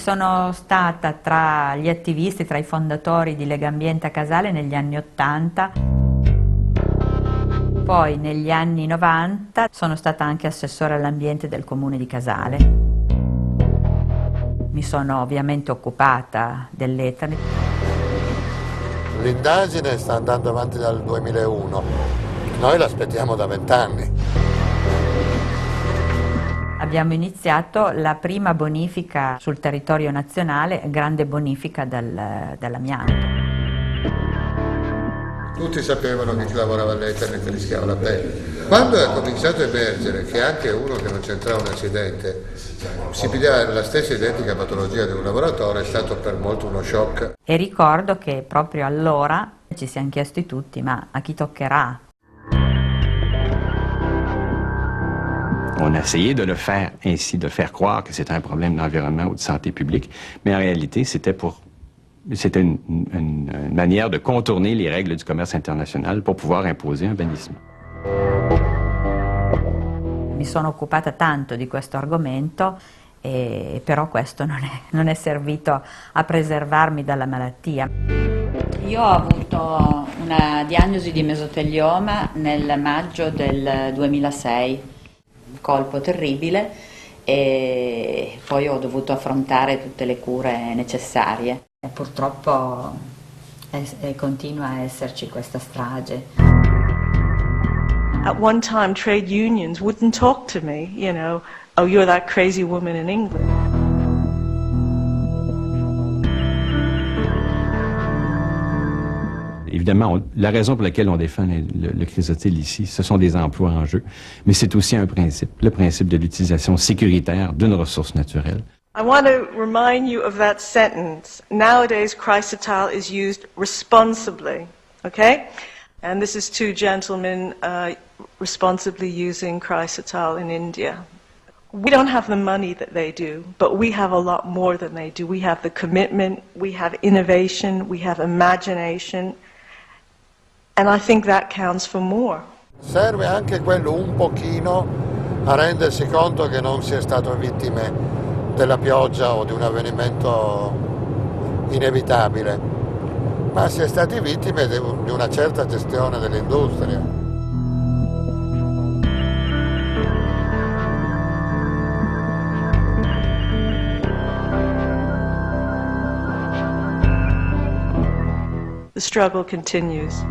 Sono stata tra gli attivisti, tra i fondatori di Legambiente a Casale negli anni '80, poi negli anni '90 sono stata anche assessore all'ambiente del comune di Casale. Mi sono ovviamente occupata dell'Eternit. L'indagine sta andando avanti dal 2001, noi l'aspettiamo da 20 anni. Abbiamo iniziato la prima bonifica sul territorio nazionale, grande bonifica dell'amianto. Tutti sapevano che chi lavorava all'Eternit rischiava la pelle. Quando è cominciato a emergere che anche uno che non c'entrava un accidente si pigliava la stessa identica patologia di un lavoratore, è stato per molto uno shock. E ricordo che proprio allora ci siamo chiesti tutti, ma a chi toccherà? On a essayé de le faire ainsi, de faire croire que c'était un problème d'environnement ou de santé publique, mais en réalité, c'était une manière de contourner les règles du commerce international pour pouvoir imposer un bannissement. Mi sono occupata tanto di questo argomento, però questo non è servito a preservarmi dalla malattia. Io ho avuto una diagnosi di mesotelioma nel maggio del 2006. Colpo terribile, e poi ho dovuto affrontare tutte le cure necessarie. E purtroppo continua a esserci questa strage. At one time trade unions wouldn't talk to me, you know, oh, you're that crazy woman in England. Évidemment, la raison pour laquelle on défend le chrysotile ici, ce sont des emplois en jeu, mais c'est aussi un principe, le principe de l'utilisation sécuritaire d'une ressource naturelle. I want to remind you of that sentence. Nowadays, chrysotile is used responsibly, okay? And this is two gentlemen responsibly using chrysotile in India. We don't have the money that they do, but we have a lot more than they do. We have the commitment, we have innovation, we have imagination. And I think that counts for more. Serve anche quello un pochino a rendersi conto che non si è stato vittime della pioggia o di un avvenimento inevitabile, ma si è stati vittime di una certa gestione dell'industria. The struggle continues.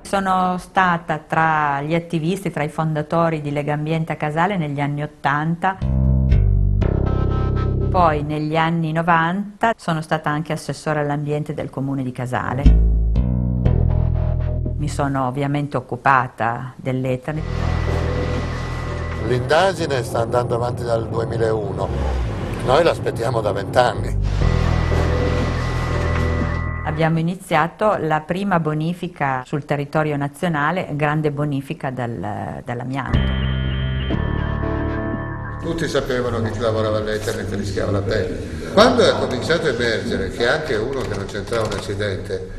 Sono stata tra gli attivisti, tra i fondatori di Legambiente a Casale negli anni '80, poi negli anni '90 sono stata anche assessore all'ambiente del comune di Casale. Mi sono ovviamente occupata dell'Eternit. L'indagine sta andando avanti dal 2001, noi l'aspettiamo da 20 anni. Abbiamo iniziato la prima bonifica sul territorio nazionale, grande bonifica dell'amianto. Tutti sapevano che chi lavorava all'Eternit rischiava la pelle. Quando è cominciato a emergere che anche uno che non c'entrava un accidente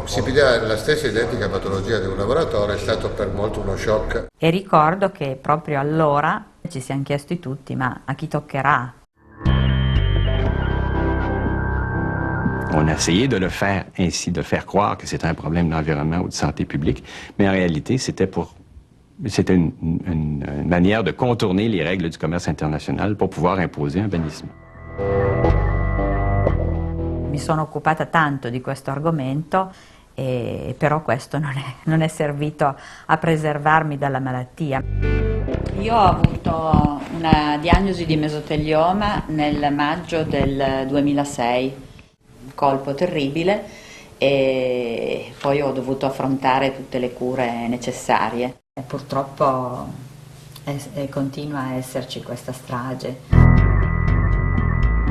si pigliava la stessa identica patologia di un lavoratore, è stato per molto uno shock. E ricordo che proprio allora ci siamo chiesti tutti, ma a chi toccherà? On a essayé de le faire ainsi, de faire croire que c'était un problème d'environnement ou de santé publique, mais en réalité, c'était une manière de contourner les règles du commerce international pour pouvoir imposer un bannissement. Mi sono occupata tanto di questo argomento, però questo non è servito a preservarmi dalla malattia. Io ho avuto una diagnosi di mesotelioma nel maggio del 2006. Colpo terribile, e poi ho dovuto affrontare tutte le cure necessarie. E purtroppo e continua a esserci questa strage.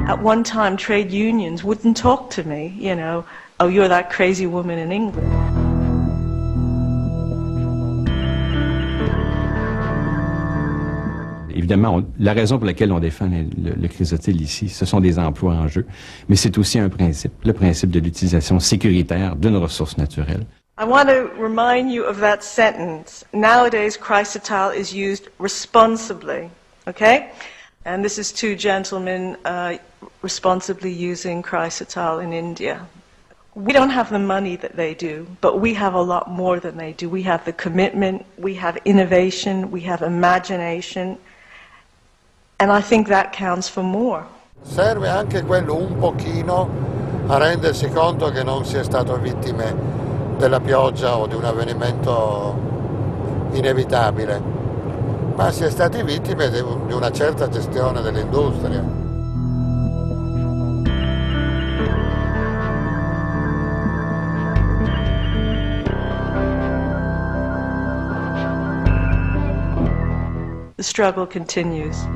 At one time, trade unions wouldn't talk to me, you know, oh, you're that crazy woman in England. Évidemment, la raison pour laquelle on défend le chrysotile ici, ce sont des emplois en jeu, mais c'est aussi un principe, le principe de l'utilisation sécuritaire d'une ressource naturelle. I want to remind you of that sentence. Nowadays, chrysotile is used responsibly, okay? And this is two gentlemen responsibly using chrysotile in India. We don't have the money that they do, but we have a lot more than they do. We have the commitment, we have innovation, we have imagination, and I think that counts for more. Serve anche quello un pochino a rendersi conto che non si è stato vittime della pioggia o di un avvenimento inevitabile, ma si è stati vittime di una certa gestione dell'industria. The struggle continues.